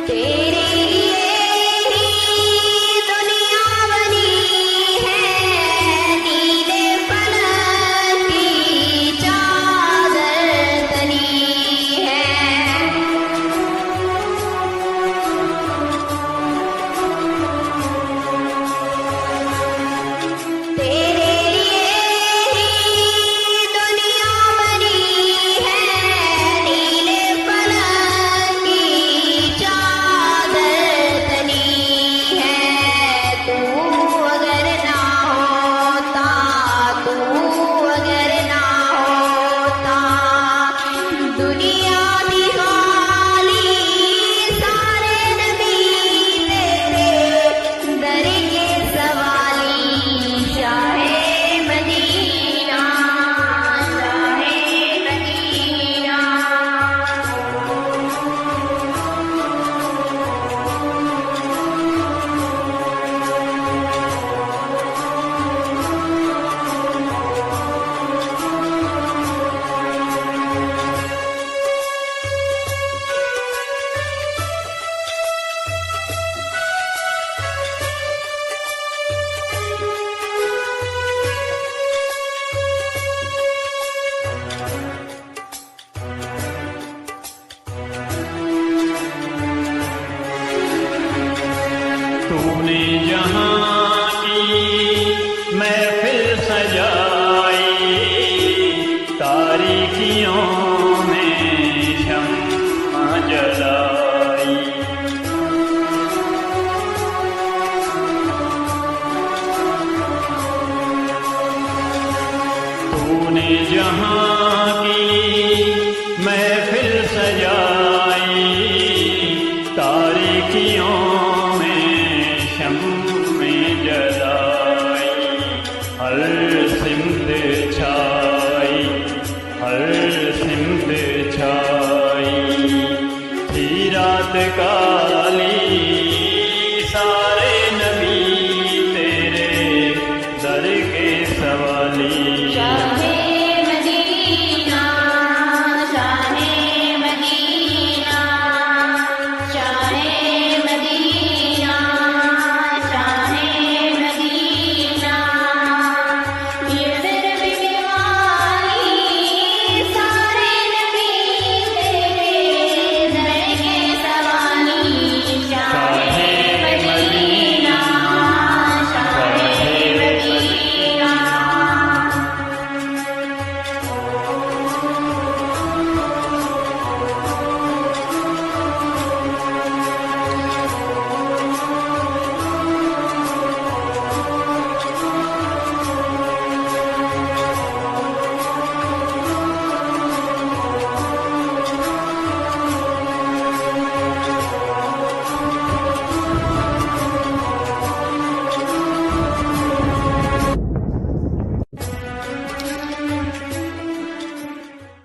तेरे लिए ही दुनिया बनी है, नीले फलक की चादर तनी है। तेरे लिए ही दुनिया बनी है, नीले फलक की चादर तनी है। तू अगर ना होता, तू अगर ना होता, दुनिया भी खाली, सारे नबी तेरे दर के सवाली। Shah Medina, Shah Medina. तूने जहाँ की महफिल सजाई, तारीकियों में शम्मा जलाई। तूने जहाँ की महफिल सजाई, तारीकियों में जलाई। हर सिमत छाई, हर सिमत छाई, थी रात का